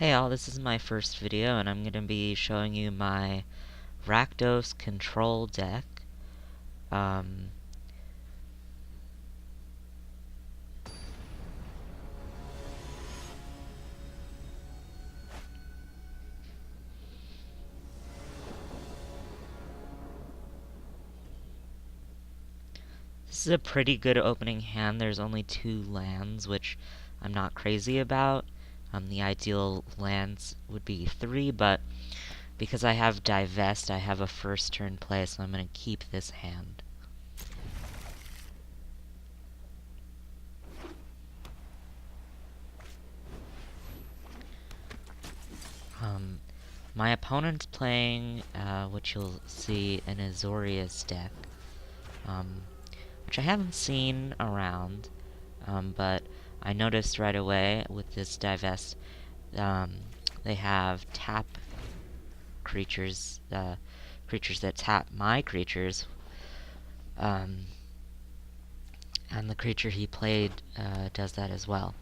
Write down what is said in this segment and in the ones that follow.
Hey all, this is my first video and I'm going to be showing you my Rakdos Control deck. This is a pretty good opening hand. There's only 2 lands, which I'm not crazy about. The ideal lands would be 3, but because I have Divest, I have a first turn play, so I'm going to keep this hand. My opponent's playing, what you'll see, an Azorius deck, which I haven't seen around, but I noticed right away with this Divest, they have tap creatures, creatures that tap my creatures, and the creature he played does that as well.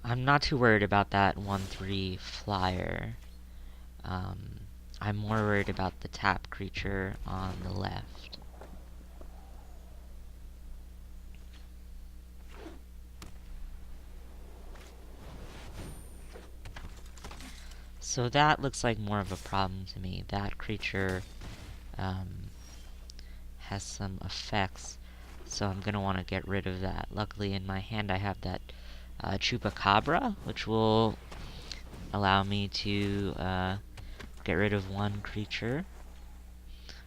I'm not too worried about that 1/3 flyer. I'm more worried about the tap creature on the left. So that looks like more of a problem to me. That creature has some effects, so I'm going to want to get rid of that. Luckily in my hand I have that Chupacabra, which will allow me to get rid of 1 creature,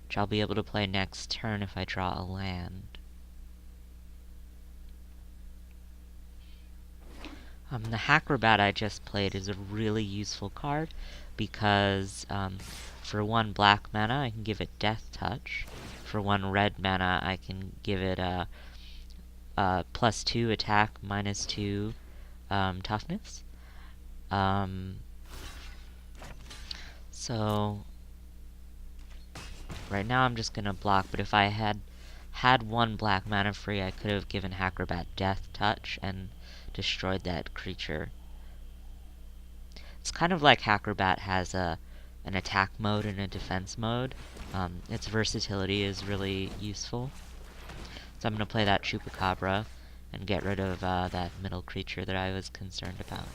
which I'll be able to play next turn if I draw a land. The Acrobat I just played is a really useful card because for 1 black mana I can give it Death Touch. For 1 red mana I can give it a +2 attack, -2 toughness. So right now I'm just gonna block, but if I had 1 black mana free, I could have given Acrobat Death Touch and destroyed that creature. It's kind of like Acrobat has an attack mode and a defense mode. Its versatility is really useful. So I'm going to play that Chupacabra and get rid of that middle creature that I was concerned about.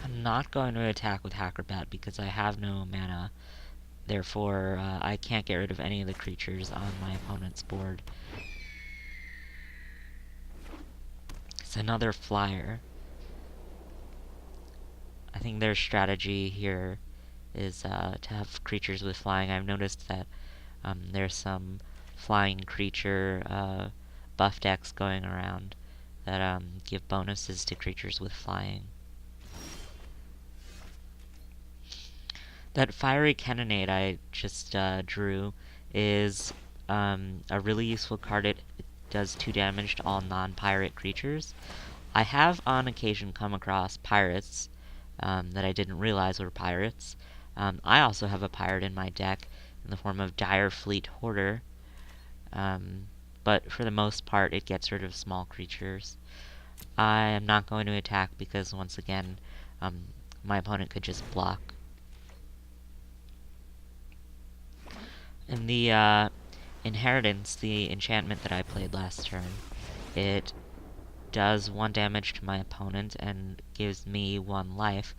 I'm not going to attack with Acrobat because I have no mana. Therefore, I can't get rid of any of the creatures on my opponent's board. It's another flyer. I think their strategy here is to have creatures with flying. I've noticed that there's some flying creature buff decks going around that give bonuses to creatures with flying. That Fiery Cannonade I just drew is a really useful card. It does 2 damage to all non-pirate creatures. I have on occasion come across pirates that I didn't realize were pirates. I also have a pirate in my deck in the form of Dire Fleet Hoarder, but for the most part it gets rid of small creatures. I am not going to attack because once again my opponent could just block. In the Inheritance, the enchantment that I played last turn, it does 1 damage to my opponent and gives me 1 life.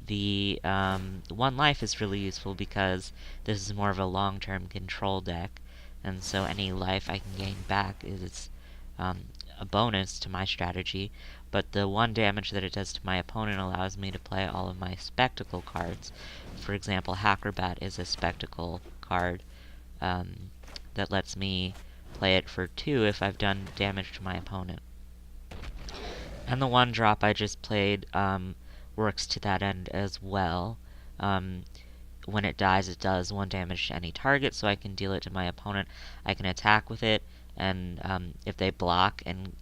The 1 life is really useful because this is more of a long-term control deck, and so any life I can gain back is a bonus to my strategy, but the 1 damage that it does to my opponent allows me to play all of my spectacle cards. For example, Acrobat is a spectacle card that lets me play it for 2 if I've done damage to my opponent. And the 1 drop I just played works to that end as well. When it dies, it does 1 damage to any target, so I can deal it to my opponent. I can attack with it, and if they block and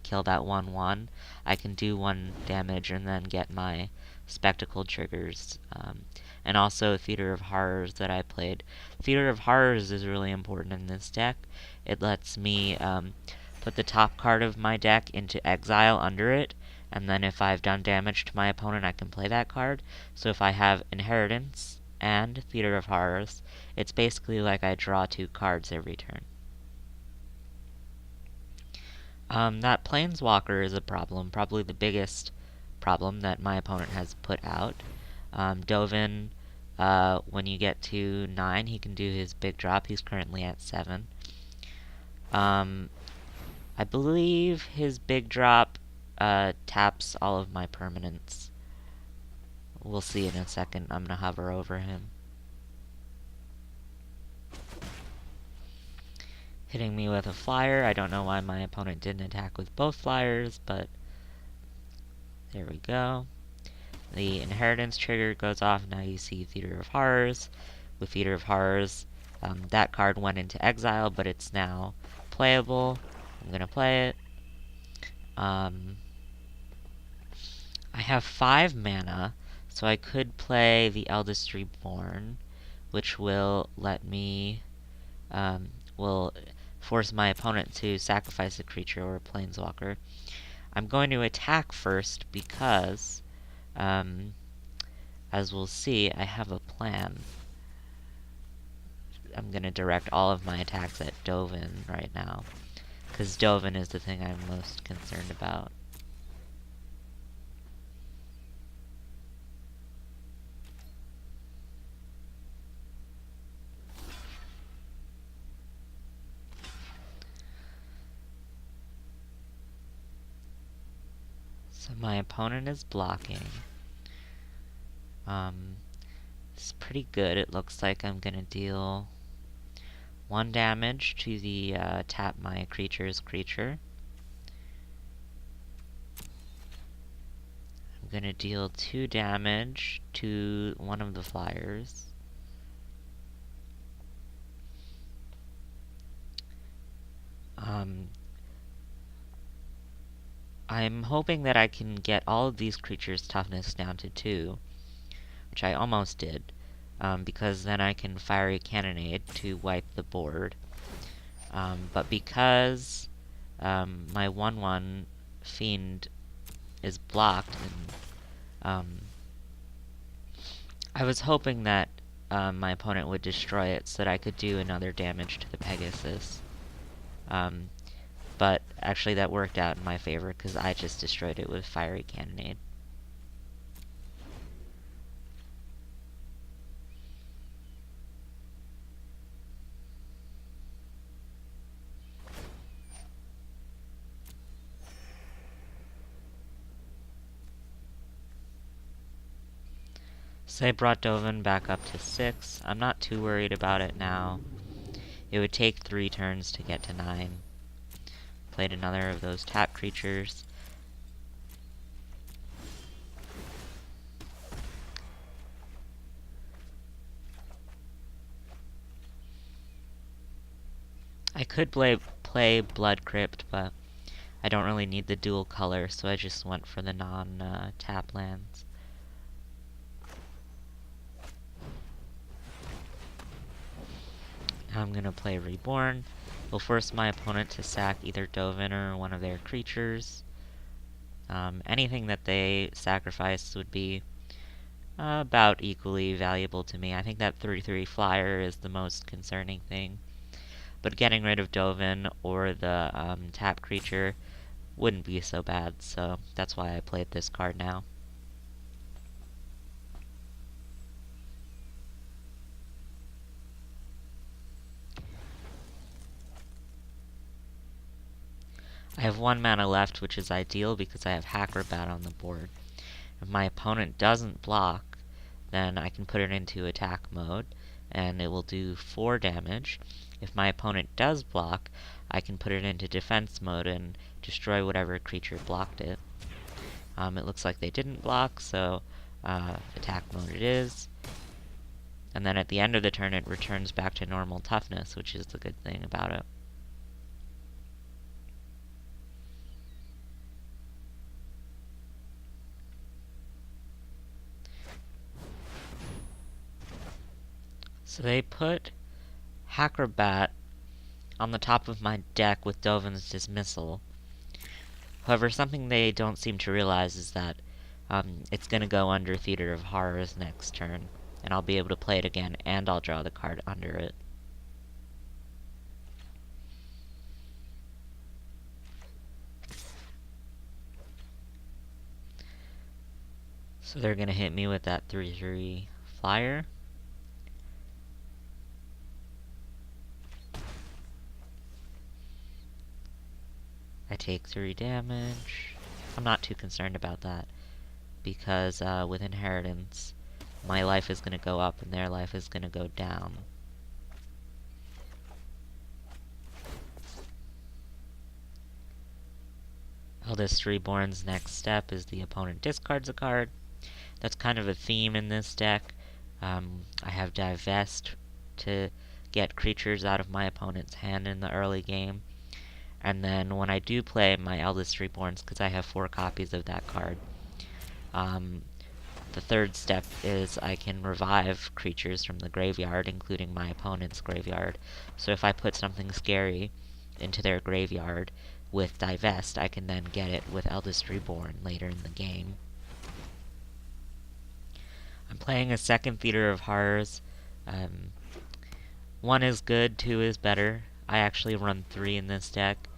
kill that 1/1, I can do 1 damage and then get my spectacle triggers, and also Theater of Horrors that I played. Theater of Horrors is really important in this deck. It lets me put the top card of my deck into exile under it, and then if I've done damage to my opponent, I can play that card. So if I have Inheritance and Theater of Horrors, it's basically like I draw 2 cards every turn. That Planeswalker is a problem, probably the biggest problem that my opponent has put out. Dovin, when you get to 9, he can do his big drop. He's currently at 7. I believe his big drop taps all of my permanents. We'll see in a second. I'm gonna hover over him. Hitting me with a flyer. I don't know why my opponent didn't attack with both flyers, but there we go. The Inheritance trigger goes off. Now you see Theater of Horrors. With Theater of Horrors, that card went into exile, but it's now playable. I'm gonna play it. I have 5 mana, so I could play the Eldest Reborn, which will let me, will force my opponent to sacrifice a creature or a planeswalker. I'm going to attack first because, as we'll see, I have a plan. I'm gonna direct all of my attacks at Dovin right now, because Dovin is the thing I'm most concerned about. So my opponent is blocking. It's pretty good. It looks like I'm gonna deal 1 damage to the tap my creature's creature. I'm gonna deal 2 damage to one of the flyers. I'm hoping that I can get all of these creatures' toughness down to 2, which I almost did, because then I can Fiery Cannonade to wipe the board. But because my 1/1 Fiend is blocked, and I was hoping that my opponent would destroy it so that I could do another damage to the Pegasus. But actually that worked out in my favor because I just destroyed it with Fiery Cannonade. So I brought Dovin back up to 6. I'm not too worried about it now. It would take 3 turns to get to 9. Played another of those tap creatures. I could play Blood Crypt, but I don't really need the dual color, so I just went for the non-tap lands. Now I'm gonna play Reborn. Will force my opponent to sack either Dovin or one of their creatures. Anything that they sacrifice would be about equally valuable to me. I think that 3/3 flyer is the most concerning thing. But getting rid of Dovin or the tap creature wouldn't be so bad, so that's why I played this card now. I have 1 mana left, which is ideal because I have Acrobat on the board. If my opponent doesn't block, then I can put it into attack mode, and it will do 4 damage. If my opponent does block, I can put it into defense mode and destroy whatever creature blocked it. It looks like they didn't block, so attack mode it is. And then at the end of the turn, it returns back to normal toughness, which is the good thing about it. So they put Acrobat on the top of my deck with Dovin's Dismissal. However, something they don't seem to realize is that it's going to go under Theater of Horrors next turn, and I'll be able to play it again, and I'll draw the card under it. So they're going to hit me with that 3/3 flyer. I take 3 damage. I'm not too concerned about that, because with Inheritance, my life is going to go up and their life is going to go down. Eldest Reborn's next step is the opponent discards a card. That's kind of a theme in this deck. I have Divest to get creatures out of my opponent's hand in the early game. And then when I do play my Eldest Reborns, because I have 4 copies of that card, the third step is I can revive creatures from the graveyard, including my opponent's graveyard. So if I put something scary into their graveyard with Divest, I can then get it with Eldest Reborn later in the game. I'm playing a second Theater of Horrors. 1 is good, 2 is better. I actually run 3 in this deck.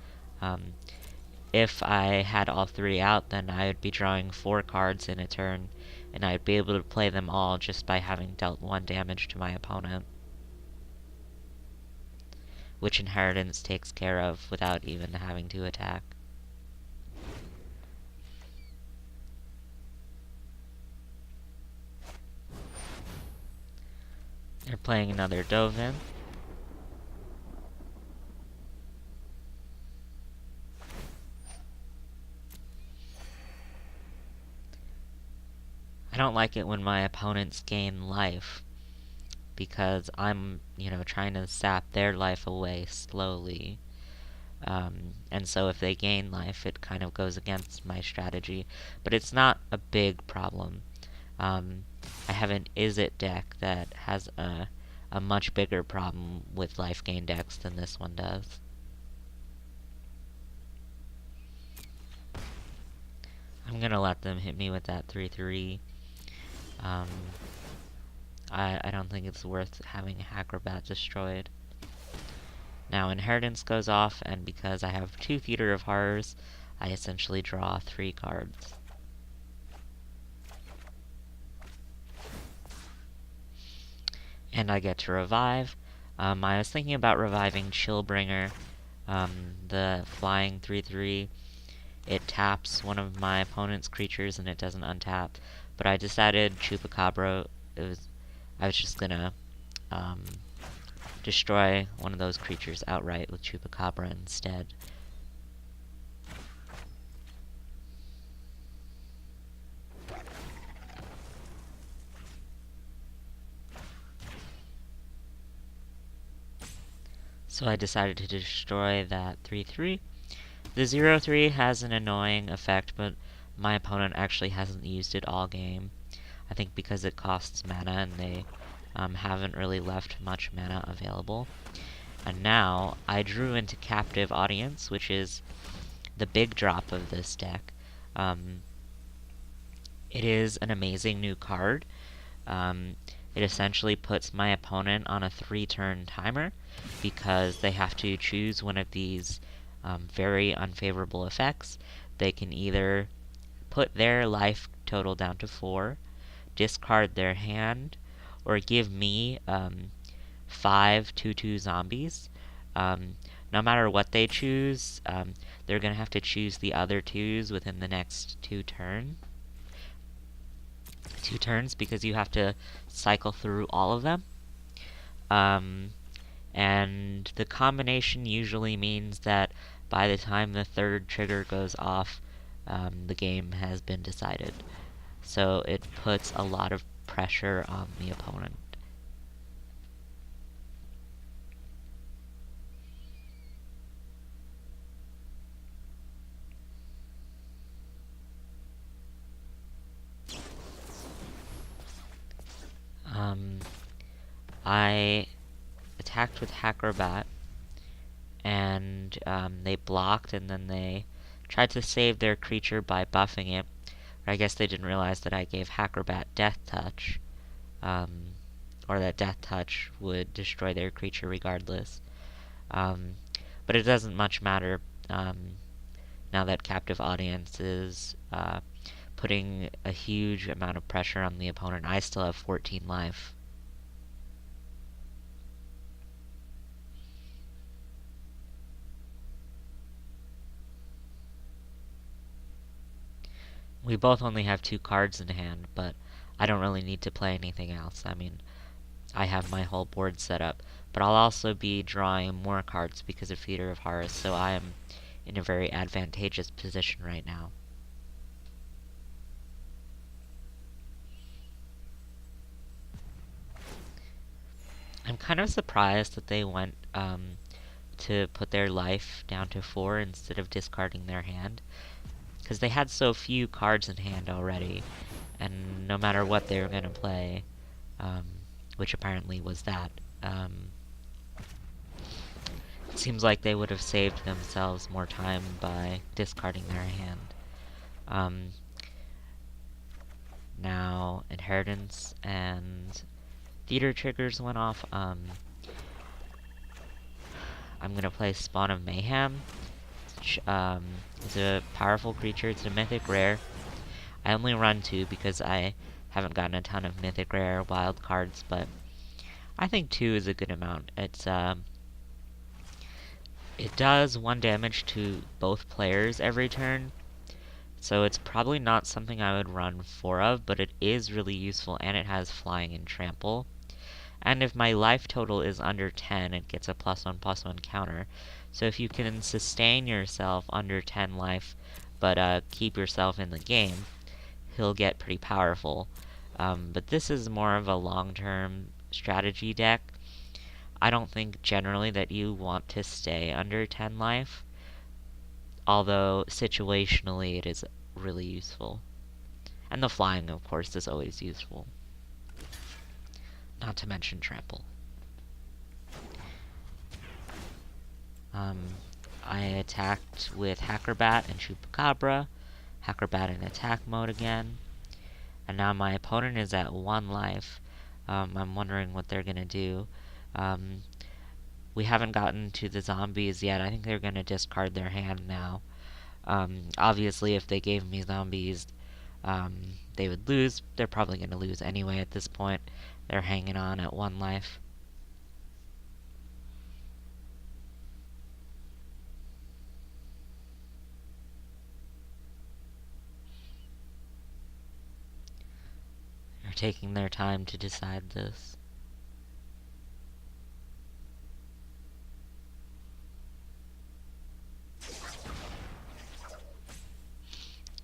If I had all 3 out, then I would be drawing 4 cards in a turn, and I would be able to play them all just by having dealt 1 damage to my opponent, which Inheritance takes care of without even having to attack. They're playing another Dovin. I don't like it when my opponents gain life, because I'm, trying to sap their life away slowly. And so if they gain life, it kind of goes against my strategy. But it's not a big problem. I have an Izzet deck that has a much bigger problem with life gain decks than this one does. I'm gonna let them hit me with that 3/3. I don't think it's worth having Acrobat destroyed. Now Inheritance goes off, and because I have 2 Theater of Horrors, I essentially draw 3 cards. And I get to revive. I was thinking about reviving Chillbringer, the flying 3/3. It taps one of my opponent's creatures and it doesn't untap. But I decided Chupacabra, I was just gonna destroy one of those creatures outright with Chupacabra instead. So I decided to destroy that 3/3. The 0/3 has an annoying effect, but my opponent actually hasn't used it all game. I think because it costs mana and they haven't really left much mana available. And now I drew into Captive Audience, which is the big drop of this deck. It is an amazing new card. It essentially puts my opponent on a 3-turn timer, because they have to choose one of these very unfavorable effects. They can either put their life total down to 4, discard their hand, or give me 5 2/2 zombies. No matter what they choose, they're going to have to choose the other 2s within the next 2 turns, because you have to cycle through all of them. And the combination usually means that by the time the 3rd trigger goes off, the game has been decided. So it puts a lot of pressure on the opponent. I attacked with Acrobat, and they blocked, and then they tried to save their creature by buffing it. Or I guess they didn't realize that I gave Acrobat Death Touch, or that Death Touch would destroy their creature regardless. But it doesn't much matter now that Captive Audience is putting a huge amount of pressure on the opponent. I still have 14 life. We both only have 2 cards in hand, but I don't really need to play anything else. I mean, I have my whole board set up, but I'll also be drawing more cards because of Theater of Horrors, so I am in a very advantageous position right now. I'm kind of surprised that they went to put their life down to 4 instead of discarding their hand, because they had so few cards in hand already, and no matter what they were going to play, which apparently was that, it seems like they would have saved themselves more time by discarding their hand. Now, Inheritance and Theater triggers went off. I'm gonna play Spawn of Mayhem, which is a powerful creature. It's a mythic rare. I only run 2 because I haven't gotten a ton of mythic rare wild cards, but I think 2 is a good amount. It does 1 damage to both players every turn, so it's probably not something I would run 4 of, but it is really useful, and it has flying and trample. And if my life total is under 10, it gets a +1/+1 counter. So if you can sustain yourself under 10 life, but keep yourself in the game, he'll get pretty powerful. But this is more of a long-term strategy deck. I don't think generally that you want to stay under 10 life, although situationally it is really useful. And the flying, of course, is always useful. Not to mention trample. I attacked with Acrobat and Chupacabra. Acrobat in attack mode again. And now my opponent is at 1 life. I'm wondering what they're gonna do. We haven't gotten to the zombies yet. I think they're gonna discard their hand now. Obviously, if they gave me zombies, they would lose. They're probably gonna lose anyway at this point. They're hanging on at 1 life. They're taking their time to decide this.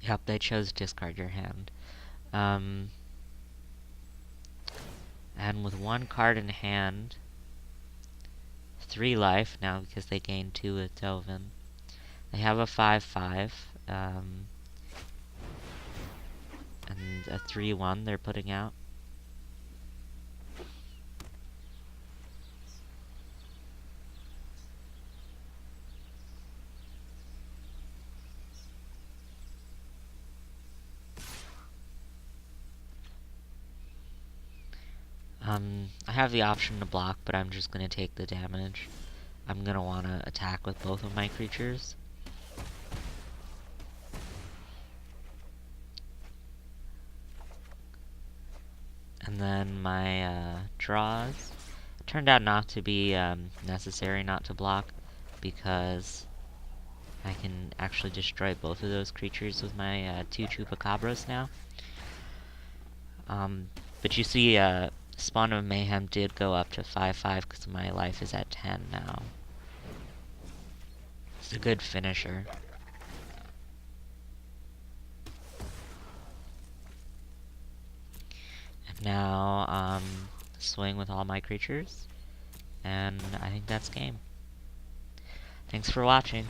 Yep, they chose discard your hand. And with 1 card in hand, 3 life now because they gained 2 with Dovin. They have a 5/5, and a 3/1 they're putting out. I have the option to block, but I'm just gonna take the damage. I'm gonna wanna attack with both of my creatures. And then my draws turned out not to be necessary not to block, because I can actually destroy both of those creatures with my 2 Chupacabras now. But you see, Spawn of Mayhem did go up to 5/5 because my life is at 10 now. It's a good finisher. And now, swing with all my creatures, and I think that's game. Thanks for watching.